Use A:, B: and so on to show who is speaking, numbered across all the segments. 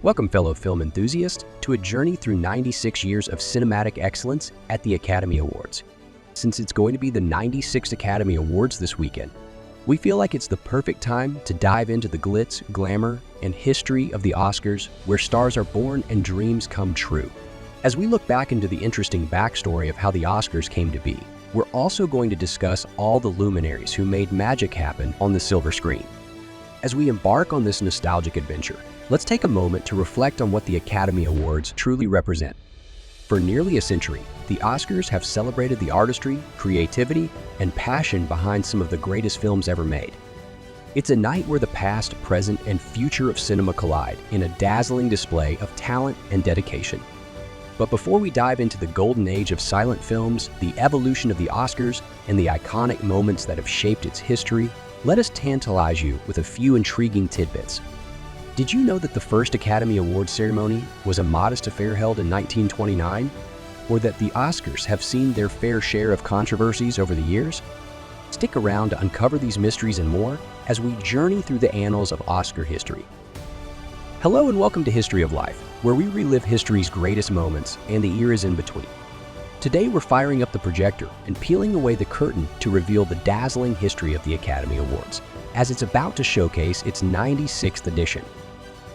A: Welcome, fellow film enthusiasts, to a journey through 96 years of cinematic excellence at the Academy Awards. Since it's going to be the 96th Academy Awards this weekend, we feel like it's the perfect time to dive into the glitz, glamour, and history of the Oscars, where stars are born and dreams come true. As we look back into the interesting backstory of how the Oscars came to be, we're also going to discuss all the luminaries who made magic happen on the silver screen. As we embark on this nostalgic adventure, let's take a moment to reflect on what the Academy Awards truly represent. For nearly a century, the Oscars have celebrated the artistry, creativity, and passion behind some of the greatest films ever made. It's a night where the past, present, and future of cinema collide in a dazzling display of talent and dedication. But before we dive into the golden age of silent films, the evolution of the Oscars, and the iconic moments that have shaped its history, let us tantalize you with a few intriguing tidbits. Did you know that the first Academy Awards ceremony was a modest affair held in 1929? Or that the Oscars have seen their fair share of controversies over the years? Stick around to uncover these mysteries and more as we journey through the annals of Oscar history. Hello and welcome to History of Life, where we relive history's greatest moments and the eras in between. Today we're firing up the projector and peeling away the curtain to reveal the dazzling history of the Academy Awards, as it's about to showcase its 96th edition.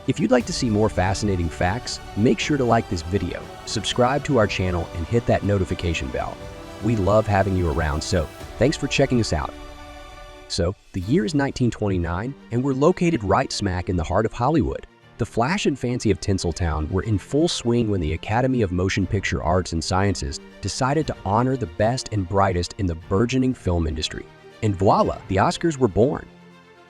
A: If you'd like to see more fascinating facts, make sure to like this video, subscribe to our channel, and hit that notification bell. We love having you around, so thanks for checking us out. So, the year is 1929, and we're located right smack in the heart of Hollywood. The flash and fancy of Tinseltown were in full swing when the Academy of Motion Picture Arts and Sciences decided to honor the best and brightest in the burgeoning film industry. And voila, the Oscars were born.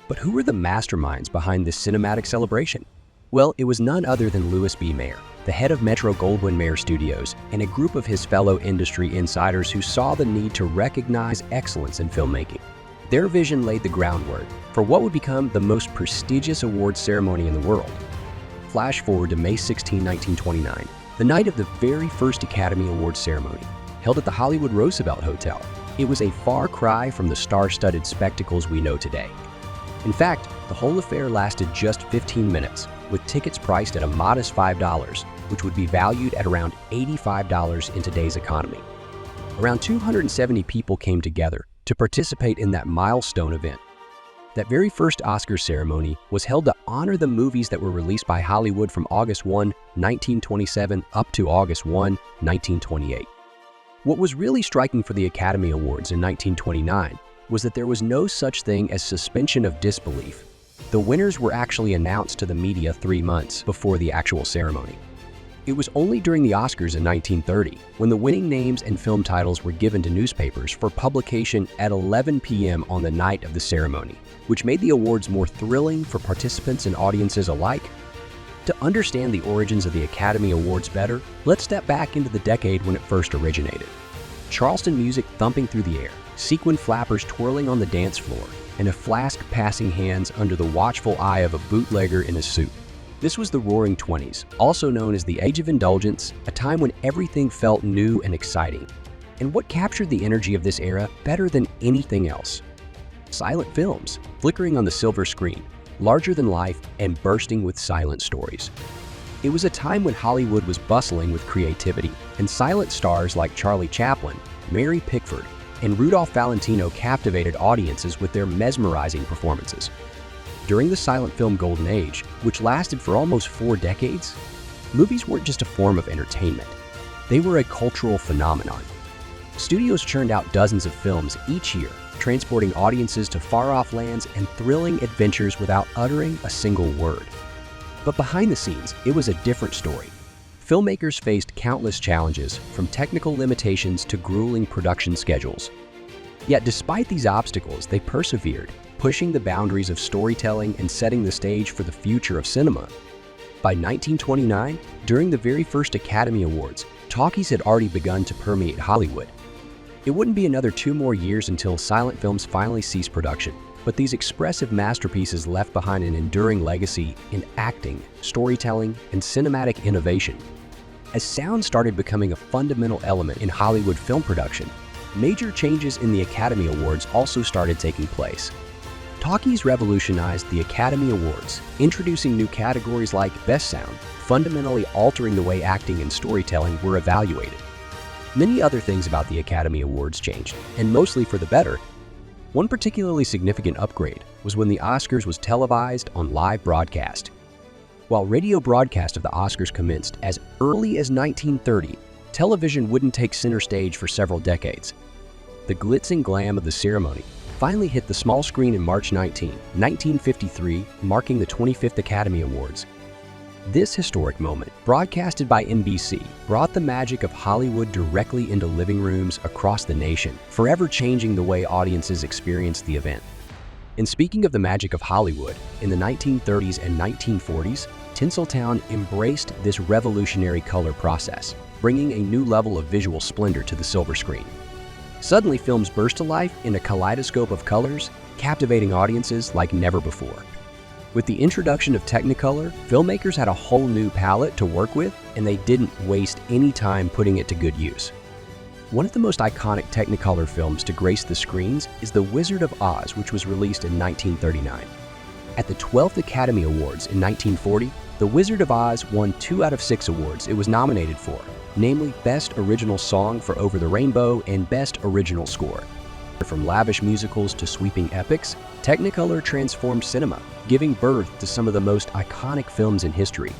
A: But who were the masterminds behind this cinematic celebration? Well, it was none other than Louis B. Mayer, the head of Metro-Goldwyn-Mayer Studios, and a group of his fellow industry insiders who saw the need to recognize excellence in filmmaking. Their vision laid the groundwork for what would become the most prestigious awards ceremony in the world. Flash forward to May 16, 1929, the night of the very first Academy Awards ceremony, held at the Hollywood Roosevelt Hotel. It was a far cry from the star-studded spectacles we know today. In fact, the whole affair lasted just 15 minutes, with tickets priced at a modest $5, which would be valued at around $85 in today's economy. Around 270 people came together to participate in that milestone event. That very first Oscar ceremony was held to honor the movies that were released by Hollywood from August 1, 1927 up to August 1, 1928. What was really striking for the Academy Awards in 1929 was that there was no such thing as suspension of disbelief. The winners were actually announced to the media 3 months before the actual ceremony. It was only during the Oscars in 1930 when the winning names and film titles were given to newspapers for publication at 11 p.m. on the night of the ceremony, which made the awards more thrilling for participants and audiences alike. To understand the origins of the Academy Awards better, let's step back into the decade when it first originated. Charleston music thumping through the air, sequin flappers twirling on the dance floor, and a flask passing hands under the watchful eye of a bootlegger in a suit. This was the Roaring '20s, also known as the Age of Indulgence, a time when everything felt new and exciting. And what captured the energy of this era better than anything else? Silent films, flickering on the silver screen, larger than life and bursting with silent stories. It was a time when Hollywood was bustling with creativity, and silent stars like Charlie Chaplin, Mary Pickford, and Rudolph Valentino captivated audiences with their mesmerizing performances. During the silent film golden age, which lasted for almost 4 decades, movies weren't just a form of entertainment. They were a cultural phenomenon. Studios churned out dozens of films each year, transporting audiences to far-off lands and thrilling adventures without uttering a single word. But behind the scenes, it was a different story. Filmmakers faced countless challenges, from technical limitations to grueling production schedules. Yet despite these obstacles, they persevered, pushing the boundaries of storytelling and setting the stage for the future of cinema. By 1929, during the very first Academy Awards, talkies had already begun to permeate Hollywood. It wouldn't be another 2 more years until silent films finally ceased production, but these expressive masterpieces left behind an enduring legacy in acting, storytelling, and cinematic innovation. As sound started becoming a fundamental element in Hollywood film production, major changes in the Academy Awards also started taking place. Talkies revolutionized the Academy Awards, introducing new categories like Best Sound, fundamentally altering the way acting and storytelling were evaluated. Many other things about the Academy Awards changed, and mostly for the better. One particularly significant upgrade was when the Oscars was televised on live broadcast. While radio broadcast of the Oscars commenced as early as 1930, television wouldn't take center stage for several decades. The glitz and glam of the ceremony finally hit the small screen in March 19, 1953, marking the 25th Academy Awards. This historic moment, broadcasted by NBC, brought the magic of Hollywood directly into living rooms across the nation, forever changing the way audiences experienced the event. And speaking of the magic of Hollywood, in the 1930s and 1940s, Tinseltown embraced this revolutionary color process, bringing a new level of visual splendor to the silver screen. Suddenly, films burst to life in a kaleidoscope of colors, captivating audiences like never before. With the introduction of Technicolor, filmmakers had a whole new palette to work with, and they didn't waste any time putting it to good use. One of the most iconic Technicolor films to grace the screens is The Wizard of Oz, which was released in 1939. At the 12th Academy Awards in 1940, The Wizard of Oz won 2 out of 6 awards it was nominated for, namely Best Original Song for Over the Rainbow and Best Original Score. From lavish musicals to sweeping epics, Technicolor transformed cinema, giving birth to some of the most iconic films in history.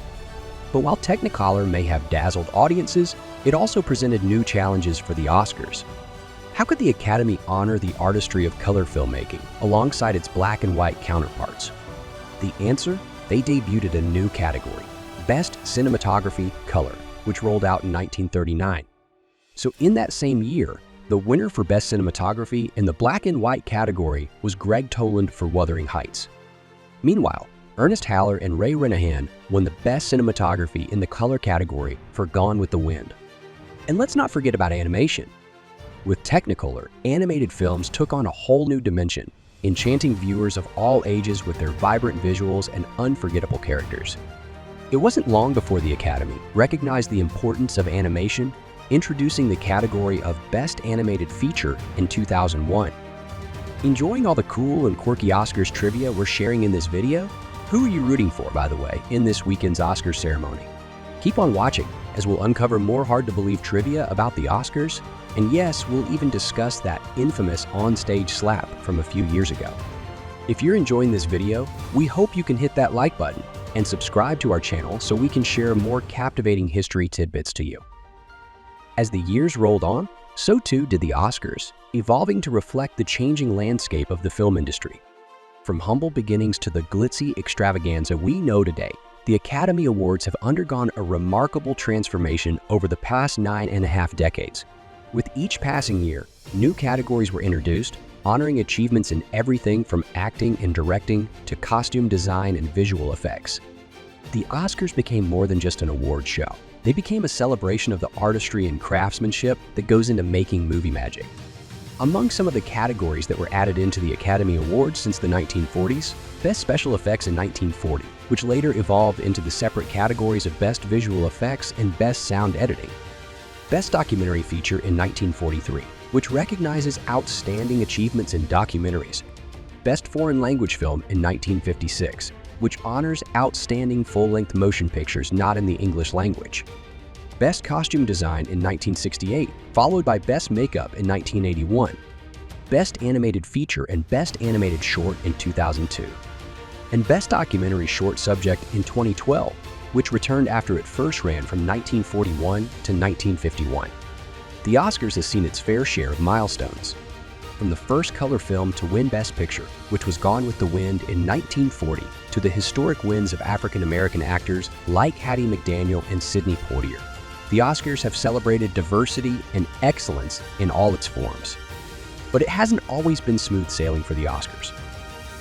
A: But while Technicolor may have dazzled audiences, it also presented new challenges for the Oscars. How could the Academy honor the artistry of color filmmaking alongside its black and white counterparts? The answer? They debuted a new category, Best Cinematography Color, which rolled out in 1939. So in that same year, the winner for Best Cinematography in the black and white category was Greg Toland for Wuthering Heights. Meanwhile, Ernest Haller and Ray Renahan won the Best Cinematography in the color category for Gone with the Wind. And let's not forget about animation. With Technicolor, animated films took on a whole new dimension, enchanting viewers of all ages with their vibrant visuals and unforgettable characters. It wasn't long before the Academy recognized the importance of animation, introducing the category of Best Animated Feature in 2001. Enjoying all the cool and quirky Oscars trivia we're sharing in this video? Who are you rooting for, by the way, in this weekend's Oscars ceremony? Keep on watching, as we'll uncover more hard-to-believe trivia about the Oscars, and yes, we'll even discuss that infamous on-stage slap from a few years ago. If you're enjoying this video, we hope you can hit that like button and subscribe to our channel so we can share more captivating history tidbits to you. As the years rolled on, so too did the Oscars, evolving to reflect the changing landscape of the film industry. From humble beginnings to the glitzy extravaganza we know today, the Academy Awards have undergone a remarkable transformation over the past 9.5 decades. With each passing year, new categories were introduced, honoring achievements in everything from acting and directing to costume design and visual effects. The Oscars became more than just an award show. They became a celebration of the artistry and craftsmanship that goes into making movie magic. Among some of the categories that were added into the Academy Awards since the 1940s, Best Special Effects in 1940, which later evolved into the separate categories of Best Visual Effects and Best Sound Editing. Best Documentary Feature in 1943, which recognizes outstanding achievements in documentaries. Best Foreign Language Film in 1956, which honors outstanding full-length motion pictures not in the English language. Best Costume Design in 1968, followed by Best Makeup in 1981. Best Animated Feature and Best Animated Short in 2002. And Best Documentary Short Subject in 2012, which returned after it first ran from 1941 to 1951. The Oscars has seen its fair share of milestones. From the first color film to win Best Picture, which was Gone with the Wind in 1940, to the historic wins of African-American actors like Hattie McDaniel and Sidney Poitier. The Oscars have celebrated diversity and excellence in all its forms. But it hasn't always been smooth sailing for the Oscars.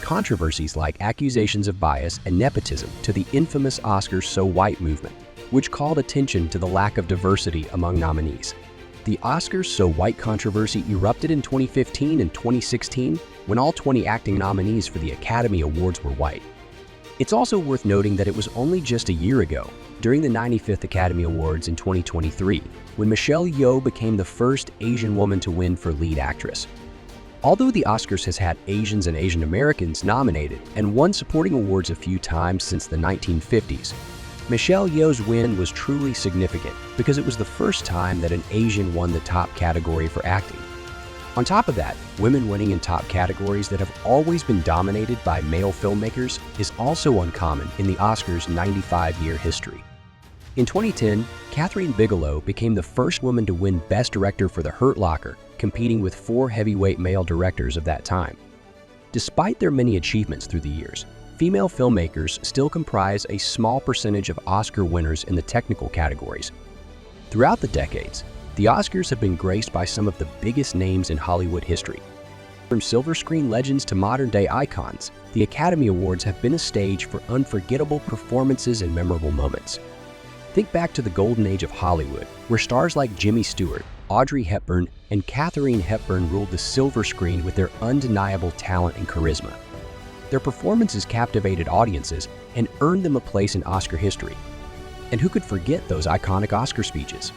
A: Controversies like accusations of bias and nepotism to the infamous Oscars So White movement, which called attention to the lack of diversity among nominees. The Oscars So White controversy erupted in 2015 and 2016 when all 20 acting nominees for the Academy Awards were white. It's also worth noting that it was only just a year ago, during the 95th Academy Awards in 2023, when Michelle Yeoh became the first Asian woman to win for lead actress. Although the Oscars has had Asians and Asian Americans nominated and won supporting awards a few times since the 1950s, Michelle Yeoh's win was truly significant because it was the first time that an Asian won the top category for acting. On top of that, women winning in top categories that have always been dominated by male filmmakers is also uncommon in the Oscars' 95-year history. In 2010, Kathryn Bigelow became the first woman to win Best Director for The Hurt Locker, competing with 4 heavyweight male directors of that time. Despite their many achievements through the years, female filmmakers still comprise a small percentage of Oscar winners in the technical categories. Throughout the decades, the Oscars have been graced by some of the biggest names in Hollywood history. From silver screen legends to modern-day icons, the Academy Awards have been a stage for unforgettable performances and memorable moments. Think back to the golden age of Hollywood, where stars like Jimmy Stewart, Audrey Hepburn, and Katharine Hepburn ruled the silver screen with their undeniable talent and charisma. Their performances captivated audiences and earned them a place in Oscar history. And who could forget those iconic Oscar speeches?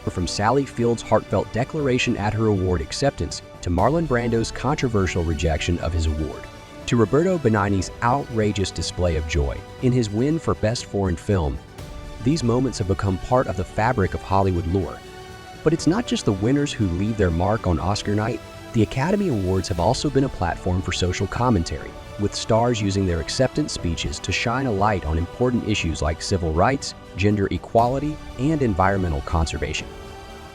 A: From Sally Field's heartfelt declaration at her award acceptance to Marlon Brando's controversial rejection of his award, to Roberto Benigni's outrageous display of joy in his win for Best Foreign Film, these moments have become part of the fabric of Hollywood lore. But it's not just the winners who leave their mark on Oscar night. The Academy Awards have also been a platform for social commentary, with stars using their acceptance speeches to shine a light on important issues like civil rights, gender equality, and environmental conservation.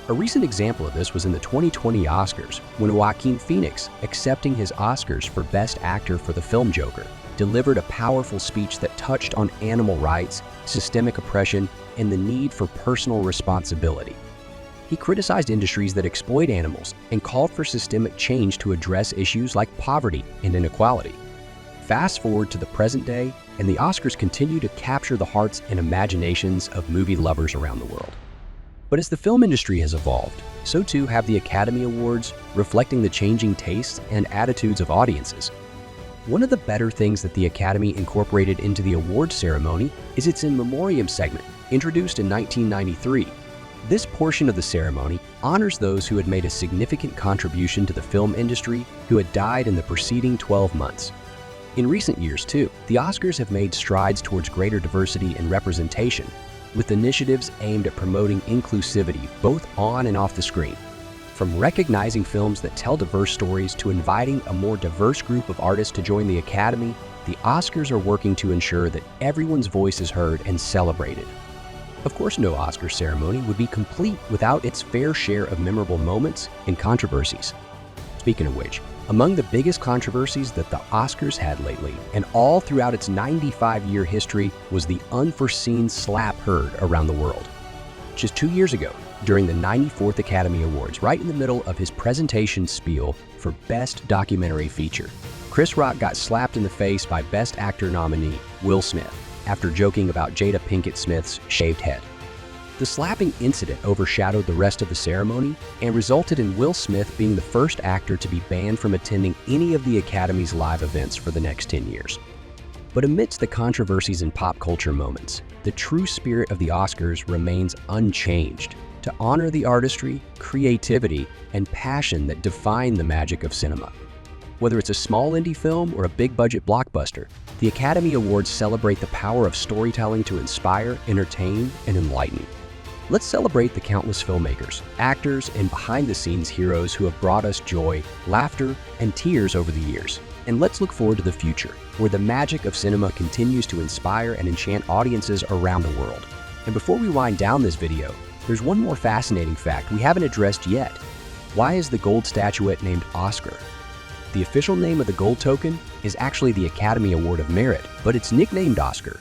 A: A recent example of this was in the 2020 Oscars, when Joaquin Phoenix, accepting his Oscars for Best Actor for the film Joker, delivered a powerful speech that touched on animal rights, systemic oppression, and the need for personal responsibility. He criticized industries that exploit animals and called for systemic change to address issues like poverty and inequality. Fast forward to the present day, and the Oscars continue to capture the hearts and imaginations of movie lovers around the world. But as the film industry has evolved, so too have the Academy Awards, reflecting the changing tastes and attitudes of audiences. One of the better things that the Academy incorporated into the awards ceremony is its In Memoriam segment, introduced in 1993. This portion of the ceremony honors those who had made a significant contribution to the film industry who had died in the preceding 12 months. In recent years, too, the Oscars have made strides towards greater diversity and representation, with initiatives aimed at promoting inclusivity both on and off the screen. From recognizing films that tell diverse stories to inviting a more diverse group of artists to join the Academy, the Oscars are working to ensure that everyone's voice is heard and celebrated. Of course, no Oscar ceremony would be complete without its fair share of memorable moments and controversies. Speaking of which, among the biggest controversies that the Oscars had lately, and all throughout its 95-year history, was the unforeseen slap heard around the world. Just 2 years ago, during the 94th Academy Awards, right in the middle of his presentation spiel for Best Documentary Feature, Chris Rock got slapped in the face by Best Actor nominee Will Smith after joking about Jada Pinkett Smith's shaved head. The slapping incident overshadowed the rest of the ceremony and resulted in Will Smith being the first actor to be banned from attending any of the Academy's live events for the next 10 years. But amidst the controversies and pop culture moments, the true spirit of the Oscars remains unchanged, to honor the artistry, creativity, and passion that define the magic of cinema. Whether it's a small indie film or a big-budget blockbuster, the Academy Awards celebrate the power of storytelling to inspire, entertain, and enlighten. Let's celebrate the countless filmmakers, actors, and behind-the-scenes heroes who have brought us joy, laughter, and tears over the years. And let's look forward to the future, where the magic of cinema continues to inspire and enchant audiences around the world. And before we wind down this video, there's one more fascinating fact we haven't addressed yet. Why is the gold statuette named Oscar? The official name of the gold token is actually the Academy Award of Merit, but it's nicknamed Oscar.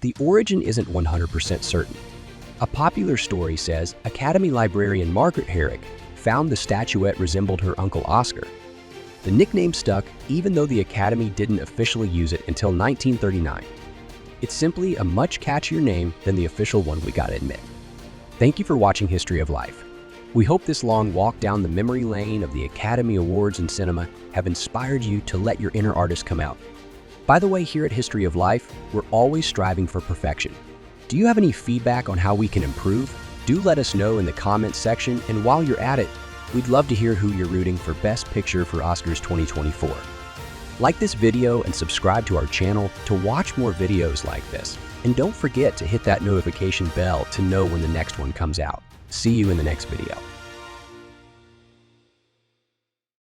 A: The origin isn't 100% certain. A popular story says Academy librarian Margaret Herrick found the statuette resembled her uncle Oscar. The nickname stuck even though the Academy didn't officially use it until 1939. It's simply a much catchier name than the official one, we gotta admit. Thank you for watching History of Life. We hope this long walk down the memory lane of the Academy Awards and cinema have inspired you to let your inner artist come out. By the way, here at History of Life, we're always striving for perfection. Do you have any feedback on how we can improve? Do let us know in the comments section, and while you're at it, We'd love to hear who you're rooting for Best Picture for Oscars 2024. Like this video and subscribe to our channel to watch more videos like this. And don't forget to hit that notification bell to know when the next one comes out. See you in the next video.